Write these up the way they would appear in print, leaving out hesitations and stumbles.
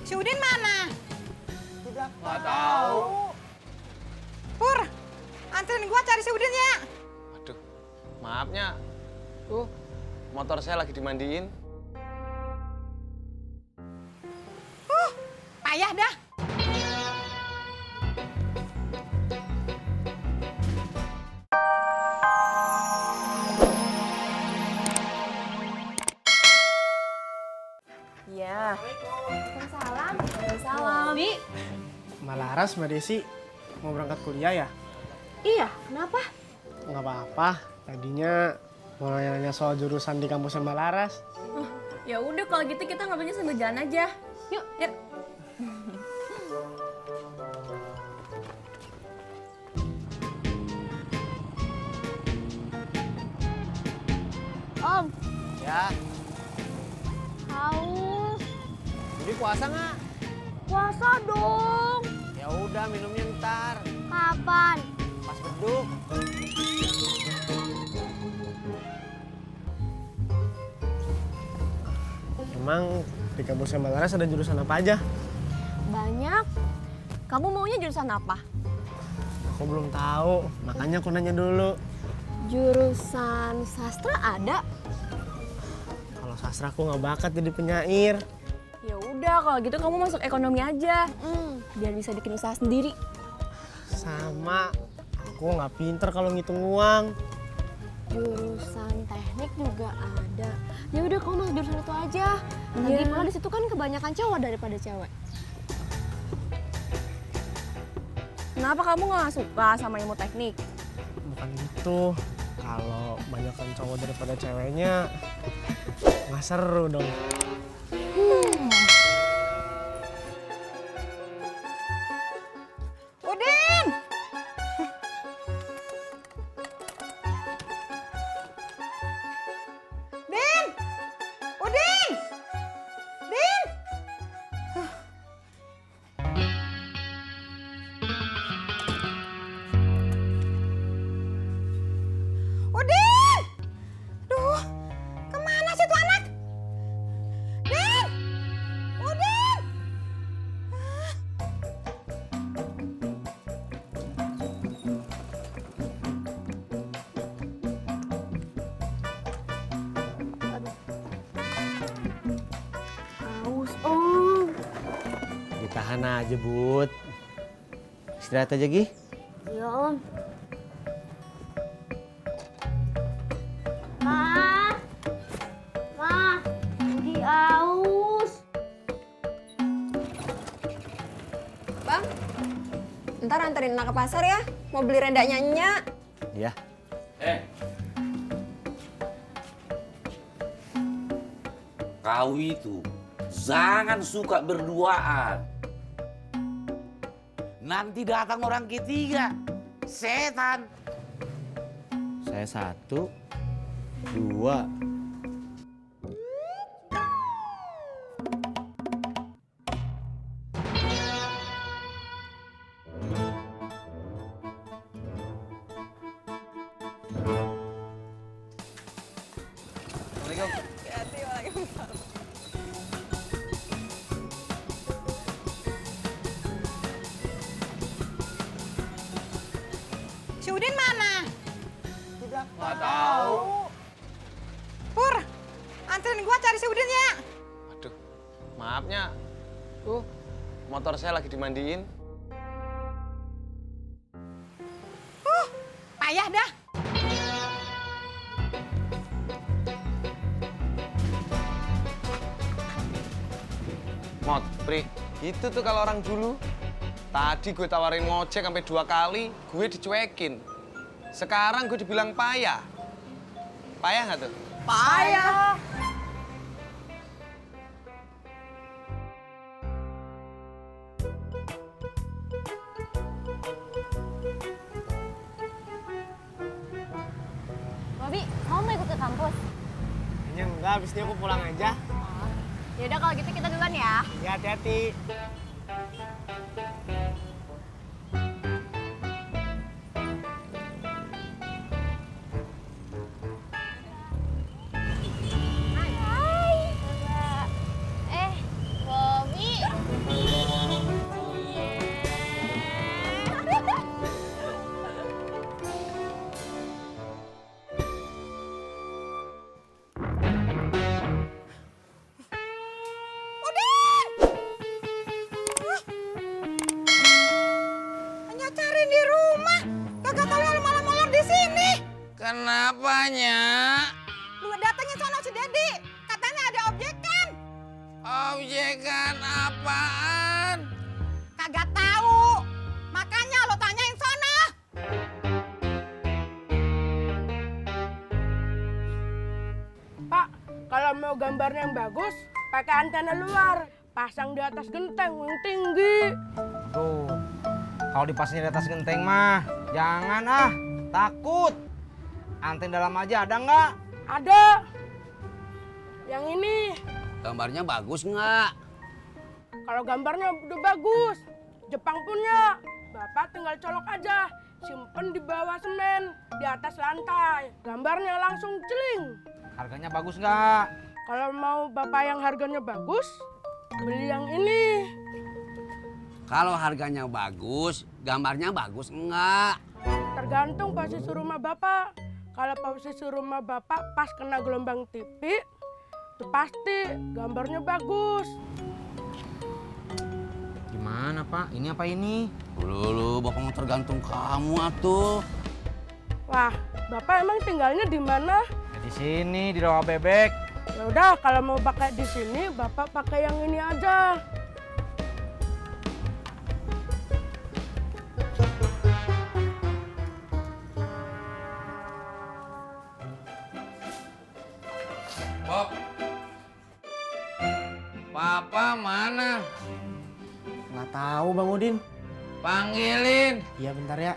Si Udin mana? Nggak tahu. Pur, anterin gua cari si Udin ya. Aduh, maafnya. Motor saya lagi dimandiin. Payah dah. Iya. Waalaikumsalam. Waalaikumsalam. Bi. Mbak Laras, Mbak Desi, mau berangkat kuliah ya? Iya, kenapa? Nggak apa-apa, tadinya mau nanya-nanya soal jurusan di kampusnya Mbak Laras. Ya udah kalau gitu kita ngobrolnya sambil jalan aja. Yuk, yuk. Om, Ya, haus. jadi puasa nggak? Puasa dong. Ya udah, minumnya ntar, Kapan? pas beduk. Emang di kampusnya Mbak Laras ada jurusan apa aja? Banyak. Kamu maunya jurusan apa? Aku belum tahu, makanya aku nanya dulu. Jurusan sastra ada. Kalau sastra aku nggak bakat jadi penyair. Ya udah kalau gitu kamu masuk ekonomi aja. Biar bisa bikin usaha sendiri. Sama, aku nggak pinter kalau ngitung uang. Jurusan teknik juga ada. Ya udah kamu masuk jurusan itu aja. Lagi pula di situ kan kebanyakan cowok daripada cewek. Kenapa kamu nggak suka sama ilmu teknik? Bukan gitu. Kalau banyakkan cowok daripada ceweknya, nggak seru dong. Udin! Din! Udin! Din! Udin! Duh, kemana sih tuh anak? Din! Udin! Haus, Om. Ditahan aja, Bud. Istirahat aja, Gi. Iya, Om. Ma. Ma, Budi haus. Bang, ntar anterin emak ke pasar ya. Mau beli rendangnya Nyak. Ya. Kau itu jangan suka berduaan. Nanti datang orang ketiga, setan. Saya 1, 2. Assalamualaikum. Si Udin mana? Nggak tahu. Pur, anterin gua cari si Udin ya. Aduh, maafnya. Motor saya lagi dimandiin. Payah dah. Mot, Pri, itu tuh kalau orang dulu. Tadi gue tawarin ngojek sampai 2 kali, gue dicuekin. Sekarang gue dibilang payah. Payah nggak tuh? Payah. Bobi, kamu mau ikut ke kampus? Kayaknya enggak, abis ini aku pulang aja. Ya udah kalau gitu kita duluan ya. Ya, hati-hati. Bobi, Kenapanya? Lu datangnya sono si Dedi. Katanya ada objekan. Objekan apaan? Kagak tahu. Makanya lo tanyain sono. Pak, kalau mau gambarnya yang bagus, pakai antena luar. Pasang di atas genteng yang tinggi. Tuh, kalau dipasang di atas genteng mah, jangan ah, takut. Anten dalam aja ada nggak? Ada. Yang ini, Gambarnya bagus nggak? kalau gambarnya udah bagus. Jepang punya. Bapak tinggal colok aja. Simpen di bawah semen, di atas lantai. Gambarnya langsung celing. Harganya bagus nggak? Kalau mau bapak yang harganya bagus, beli yang ini. Kalau harganya bagus, gambarnya bagus enggak? Tergantung posisi rumah bapak. Kalau posisi rumah bapak pas kena gelombang TV, itu pasti gambarnya bagus. Gimana Pak? Ini apa ini? Lu bapak mau tergantung kamu atuh. Wah, bapak emang tinggalnya di mana? Ya, di sini di rawa bebek. Ya udah, kalau mau pakai di sini, bapak pakai yang ini aja. Bob. Papa mana? Nggak tahu Bang Udin. Panggilin. Iya bentar ya.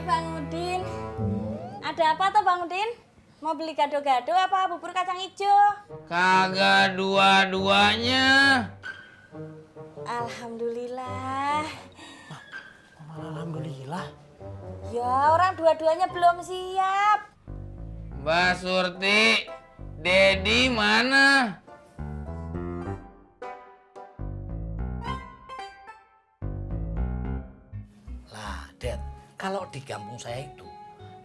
Bang Udin. Ada apa tuh Bang Udin? Mau beli gado-gado apa bubur kacang hijau? Kagak dua-duanya. Alhamdulillah. Alhamdulillah. Ya orang dua-duanya belum siap. Mbak Surti, Dedi mana? Lah, Dad, kalau di kampung saya itu,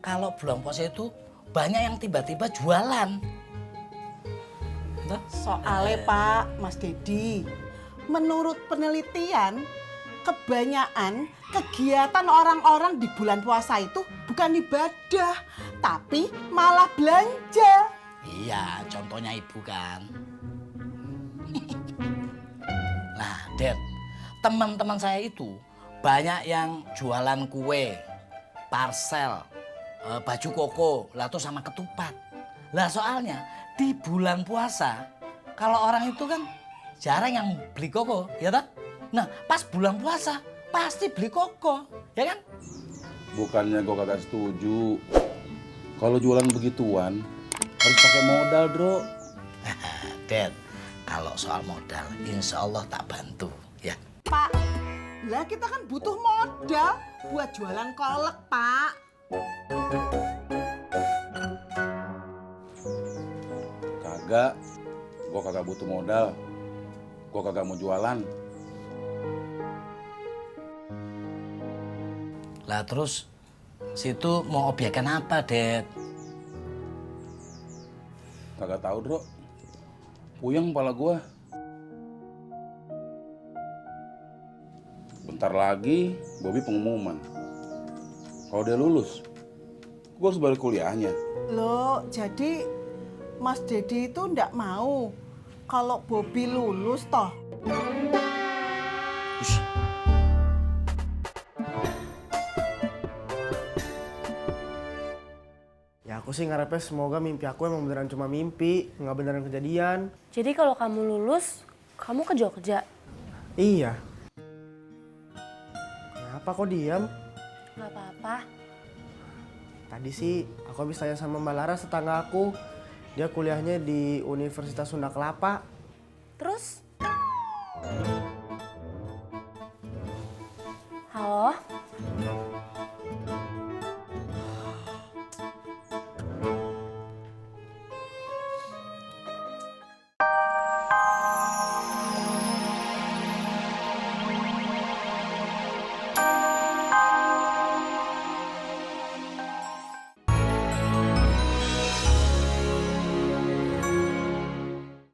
kalau bulan puasa itu banyak yang tiba-tiba jualan. Soalnya Pak, Mas Dedi, menurut penelitian, kebanyakan kegiatan orang-orang di bulan puasa itu bukan ibadah, tapi malah belanja. Iya, contohnya ibu kan. Nah, Dad, teman-teman saya itu banyak yang jualan kue, parcel, baju koko, lalu sama ketupat. Lah soalnya di bulan puasa, kalau orang itu kan jarang yang beli koko, ya toh? Nah, pas bulan puasa pasti beli koko, ya kan? Bukannya gue kagak setuju. Kalau jualan begituan harus pakai modal, Bro. Dad, kalau soal modal, insya Allah tak bantu, ya. Pak, lah kita kan butuh modal buat jualan kolek, Pak. Kagak. Gue kagak butuh modal. Gue kagak mau jualan. Lah terus situ mau obyekan apa, Dad? Kagak tahu, Bro. Puyeng kepala gue. Bentar lagi Bobby pengumuman. Kalau dia lulus, gue harus balik kuliahnya. Loh, jadi Mas Dedi itu ndak mau kalau Bobby lulus toh? Ya aku sih ngarepnya semoga mimpi aku emang beneran cuma mimpi, nggak beneran kejadian. Jadi kalau kamu lulus, kamu ke Jogja? Iya. Kenapa kok diam? Gak apa-apa. Tadi sih aku habis tanya sama Mbak Laras tetangga aku. Dia kuliahnya di Universitas Sunda Kelapa. Terus? Halo?